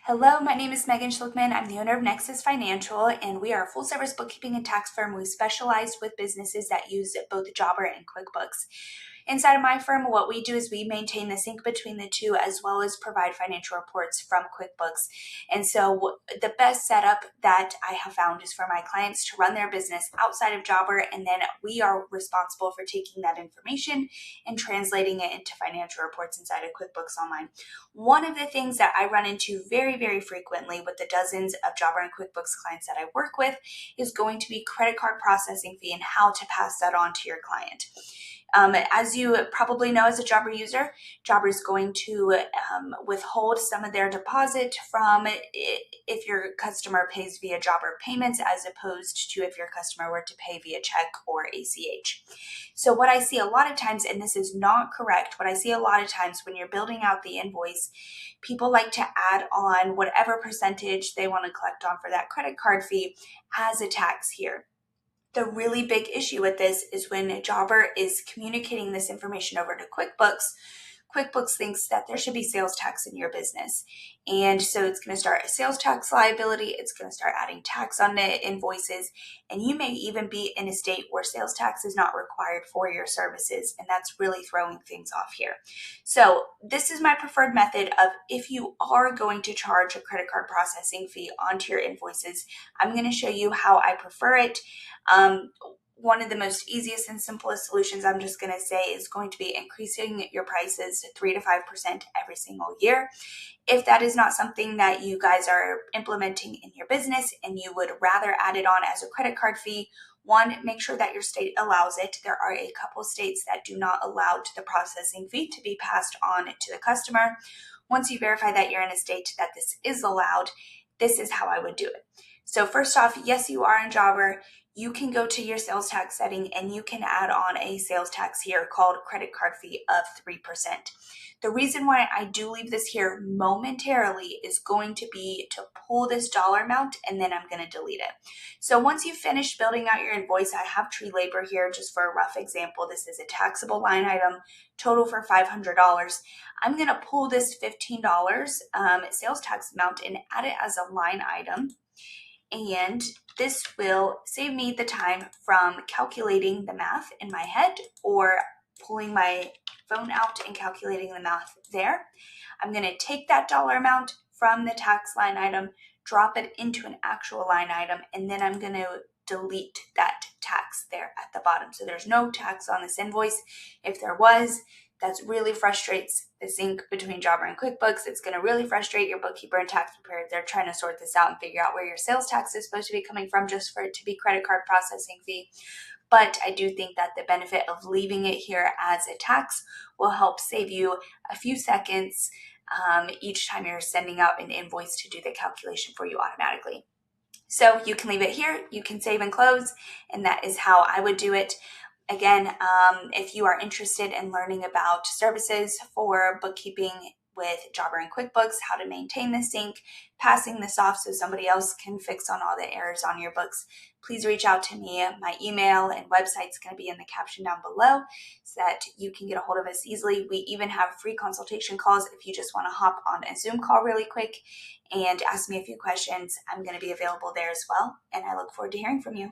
Hello, my name is Megan Schlickman. I'm the owner of Nexus Financial, and we are a full-service bookkeeping and tax firm. We specialize with businesses that use both Jobber and QuickBooks. Inside of my firm, what we do is we maintain the sync between the two as well as provide financial reports from QuickBooks. And so the best setup that I have found is for my clients to run their business outside of Jobber, and then we are responsible for taking that information and translating it into financial reports inside of QuickBooks Online. One of the things that I run into very frequently with the dozens of Jobber and QuickBooks clients that I work with is going to be credit card processing fee and how to pass that on to your client. As you probably know as a Jobber user, Jobber is going to withhold some of their deposit from if your customer pays via Jobber payments as opposed to if your customer were to pay via check or ACH. So what I see a lot of times, and this is not correct, what I see a lot of times when you're building out the invoice, people like to add on whatever percentage they want to collect on for that credit card fee as a tax here. The really big issue with this is when Jobber is communicating this information over to QuickBooks, QuickBooks thinks that there should be sales tax in your business. And so it's going to start a sales tax liability. It's going to start adding tax on the invoices. And you may even be in a state where sales tax is not required for your services. And that's really throwing things off here. So this is my preferred method of if you are going to charge a credit card processing fee onto your invoices, I'm going to show you how I prefer it. One of the most easiest and simplest solutions I'm just going to say is going to be increasing your prices 3 to 5% every single year. If that is not something that you guys are implementing in your business and you would rather add it on as a credit card fee, one, make sure that your state allows it. There are a couple states that do not allow the processing fee to be passed on to the customer. Once you verify that you're in a state that this is allowed, this is how I would do it. So first off, yes, you are in Jobber. You can go to your sales tax setting and you can add on a sales tax here called credit card fee of 3%. The reason why I do leave this here momentarily is going to be to pull this dollar amount and then I'm going to delete it. So once you've finished building out your invoice, I have tree labor here just for a rough example. This is a taxable line item, total for $500. I'm going to pull this $15 sales tax amount and add it as a line item. And this will save me the time from calculating the math in my head or pulling my phone out and calculating the math there. I'm going to take that dollar amount from the tax line item, drop it into an actual line item, and then I'm going to delete that tax there at the bottom. So there's no tax on this invoice. If there was, that really frustrates the sync between Jobber and QuickBooks. It's going to really frustrate your bookkeeper and tax preparer. They're trying to sort this out and figure out where your sales tax is supposed to be coming from just for it to be credit card processing fee. But I do think that the benefit of leaving it here as a tax will help save you a few seconds each time you're sending out an invoice to do the calculation for you automatically. So you can leave it here, you can save and close, and that is how I would do it. Again, if you are interested in learning about services for bookkeeping with Jobber and QuickBooks, how to maintain the sync, passing this off so somebody else can fix on all the errors on your books, please reach out to me. My email and website is going to be in the caption down below so that you can get a hold of us easily. We even have free consultation calls if you just want to hop on a Zoom call really quick and ask me a few questions. I'm going to be available there as well, and I look forward to hearing from you.